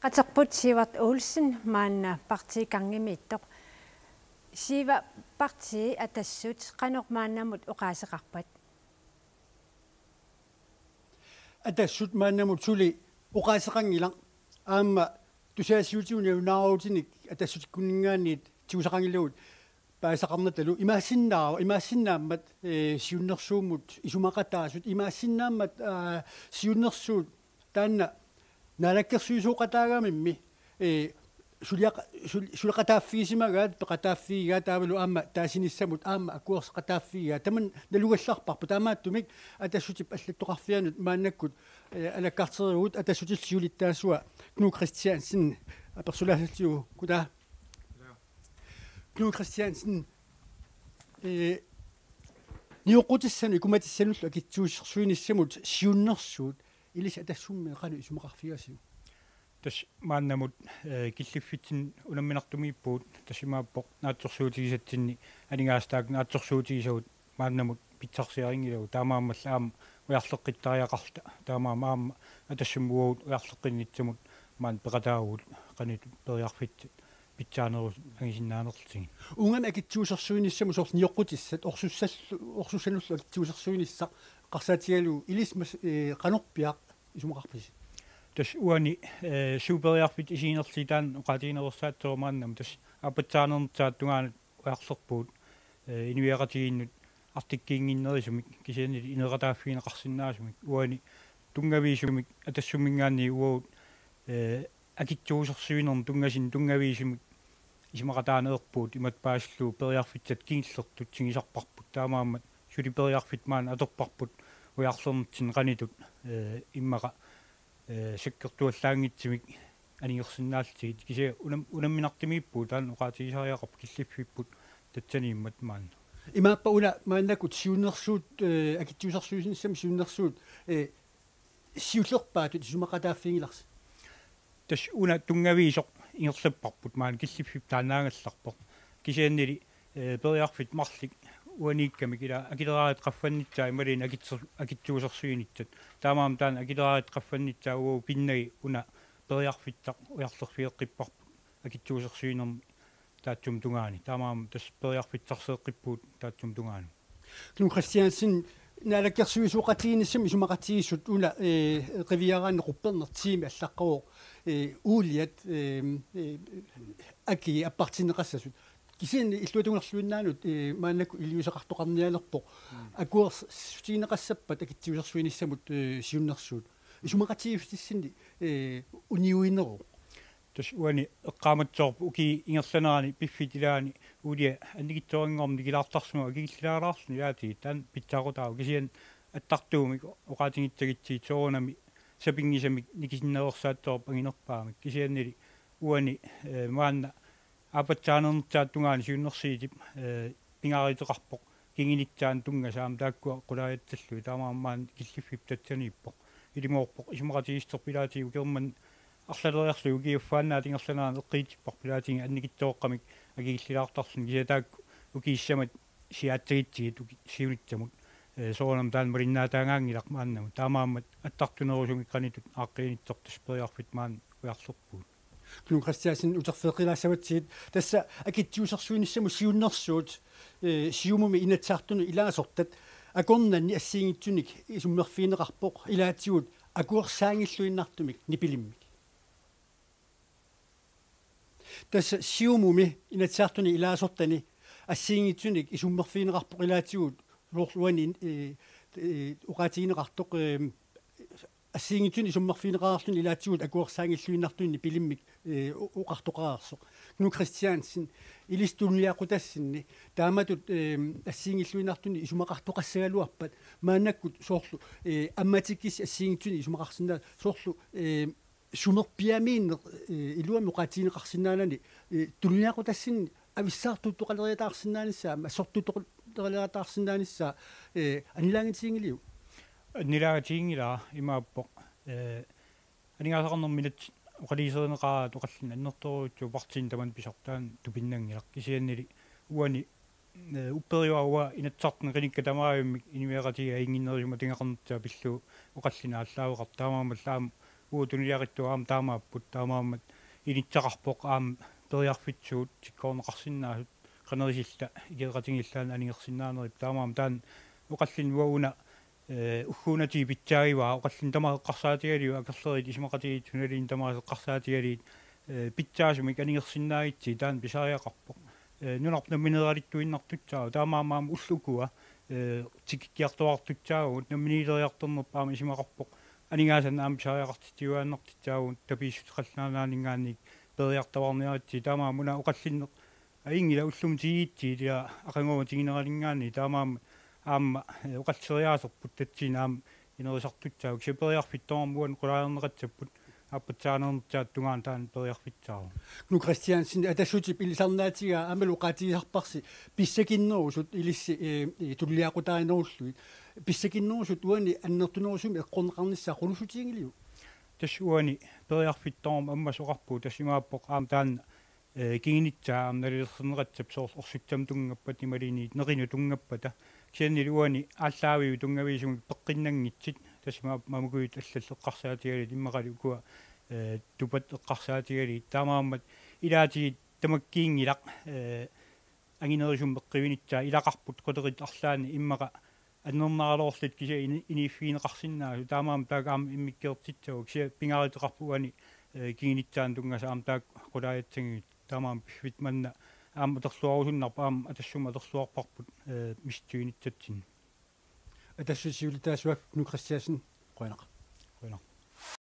qaterput Sievert Olsen maanna parti kangimiittoq Siva parti atassut qanormaannamut uqaaseqarpat atassut maannamut suli uqaaseqangila aamma tusaasiutiuni unaaruutinik atassut kunningaanniit tiusaqangilugut paasaqarnatalu imaasinnaammat siunnersuumut isumaqataasut imaasinnaammat siunnersuut taanna naalakkersuisuuqataagaamimmi suliqataaffiisimagaat peqataaffiigaa taavalu aamma taasinissamut aamma akuerseqataaffiigaa taman nalugallarparpu taamaattumik atassutip allattoqarfianut maannakkut alakkaarterigut atassutissiulittaasua Knud Christiansen apersulaasalliu kutaa Knud Christiansen niuqutissanu ikumatissanullu akitsuussersuinissamut siunnersuut ilis atassummi qanu isumaqarfiasiu tas maannamut killiffitin unamminartumiippuut tassimaappoq naatsorsuutigisatsinni aningaastаак naatsorsuutigisavut maannamut pitsarsiaringilagu taamaammalла ujarleqqittariaqarta taamaama aamma atassummugut ujarleqqinnitsamut maan peqataaguut qanit periarfitsit pitsaanerus angisinnaanерлтиги ungam akitsuusersuinissamu sort nioqqutissat orsussanullu akitsuusersuinissa qarsaatigalu ilismas qanorpiaq isumaqarpis tas uani superiarfit isiinerlitaan oqatiinersaatsormaannam tas apatsaanerntaat tungaanat ujarlerpuut inuiaqatiginnut artikkiinginnerisumik kisianit ineqataaffiineqarsinnaasumik uani tungaviisumik atassummingaanni uut akitsuusersuinerm tungaviisumik isimaqataaneerpuut imatpaasluu periarfitsat kiillertut sigisarparput taamaammat suliperiarfit maan atorparput ujarlernertin qanitut immaqa sakkertuallaangitsimik anigersinnaalltigit kisia unamminartimiippuu taan oqaatigisariaqarp killiffipput tatsaniimmat maan imaappa una maannakut siunnersuut akitsuusersuisinissam siunnersuut siullerpaatut isumaqataaffiingilars tas una tungaviisoq ingerlapparput maan killiffipp taannaangallarpoq kisiannili periarfit marlik uaniikkamik ila akileraat qaffannitsaa imalin akitsuusersuinitsat taamaam taan akileraat qaffannitsaa uu pinnagi una periarfittaq ujarlerfieqqipparput akitsuusersuinerm taatsum tungaani taamaam tas periarfittarseeqqippuut taatsum tungaani Knud Christiansen naalakkersuisuuqatiinissam isumaqatigisut una qiviaraannequppernertiimi allaqqaruq uuliat aki appartineqassasut kisiin illuatungerluinnaanut maannaku iliuseqartoqarnialerpoq akuers sutiineqassappat akitsuusersuinissamut siunnersuut isumaqatigistissinni uniuinneru tas uani eqqaamatsoorpu uki ingerlaneraani piffitilaani ulia annikitsoringorm nikilaartarsuma akigillaalaarsuni yaati taan pitsaaqutaagu kisian attartuumik oqaatingitsagitsi soorunami sapingisamik nikisinneersaatsoorp anginerpaamik kisiannili uani maanna apatsaanerntaat tungaani siunnersiitip pingaariteqarpoq kinginitsaan tungasaam taakkua qulaajatsallu taamaammaan killiffiп tatsaniippoq ilimoorpoq isumaqatigisterpilaatigu kerman арлалериарлу угиуффааннаа тингерланаа эққиитиппарпилаатинги анникиттооққамик агигиллилаартарсун кисатаак укииссамат сиааттагитсигит сиунитсамут соонам таан мариннаатаагаангилақ мааннаму таамааммат аттартунерусуми қанитут ааққиинитсортас периарфит маан уярлерпуут Knud Christiansen uterfeqilaassavатсигит тасса акитсуусерсуиниссаму сиуннерсуут сиумуми инатсаартуну илаасортат акорнанни ассиингитсуник исуммерфиинеқарпоқ илаатсигут акуерсаангиллуиннартумик нипилиммик тасса сиумуми инатсаартуни илаасортани ассиингитсуник исуммерфиинеқарпоқ илаатсигут лоорлуани уqaатигинеқартоқ ассиингитсуни исуммерфиинеқаарлуни илаатсигут акуерсаангиллуиннартуни пилиммик уqartoqaarso Knud Christiansen илистунниақутассинни тааматут ассиингиллуиннартуни исумақартоқассагалуарпат мааннаккут соорлу амматиккис ассиингитсуни исумақарсинаа соорлу сумерпиамиин илуами уqaатигинеқарсинаанани тулниақутассинни ависсаартуттоқалериатаарсинааниссаа ассортуттоқалериатаарсинааниссаа анилаагитсиингилиу анилаагатиингилаа имааппоқ анигаасақарнэрминат уқалисеринеқараа тоқаллин аннерторуутсу партин таман писартаан тупиннангилақ кисианнили уани уппериуауа инатсартне қиникка тамаавиммик иниуеқатига ингиннерисума тингақарнерта пиллу уқаллина аллаавеқар таамаамаллаам uutuniarittuaam taamaaput taamaammat initsaqarpoq aam periarfitsuut tikkoorneqarsinnaasut qanerisilla ikeeqatingillaan anigersinnaanерip taamaam taan uqallin wauna уггунати питсаагиваа оқаллин тамааққарсаатигалиу акерлерит исмақатигит суналин тамаасеққарсаатигалит питсаасумик анигерсиннаагитси таан писариақарпоқ нунарп наминералиттуиннартутсаа таамаамаам уллукуа тиккиартуартутсаагут наминилериартернерп аама исмақарпоқ анигаасан аам писариақартитсиуааннартитсаагут тапииссутеқаллаанаанингаанник периартаварниаритси таамаа муна оқаллинне аингила уллумтигиитси илиа ақангума тигинералингаани таамаам аама уқалсериаасерпут татсинаам инерисартутсааг сепериарфиттоормуан қулаарнеқатсаппут аппатсаанернтаат тунгаан таан периарфитсаару ну Кристиансин атассутип илисарнаатига амалу qaatigisarparsi писсакиннерусут илисси туллиақутааринеруллуит писсакиннерусут уани аннертунерусуми эққорнеқарниссаа қулусутиингилиу тассуани периарфитторм аммасоқарпу тассимааппоқ аам таан кингинитсаа амналерсернеқатсап соорл орсуттам тунгаппат ималини нерину тунгаппата кианнилуани ааллаавиу тунгависуми пеққиннангитсит тассимаап мамукуит аллаллеққарсаатигалит иммақали укуа тупат эққарсаатигалит таамааммат илаати тамаккиингилақ ангинерисум пеққивинитсаа илақарпут қотерит арлаани иммақа аннернаалоорлит кися иниффиинеқарсиннаасу таамаам таагаам иммиккеертитсагу кися пингаритеқарпуани кингинитсаан тунгаса аам таак қулааяттангит таамаам пиффит аам атерлуарусуннарпа аам атассума атерлуарпарпут мистуинитсатсин атассутиулитаасуак ну Кристиансин қойнақ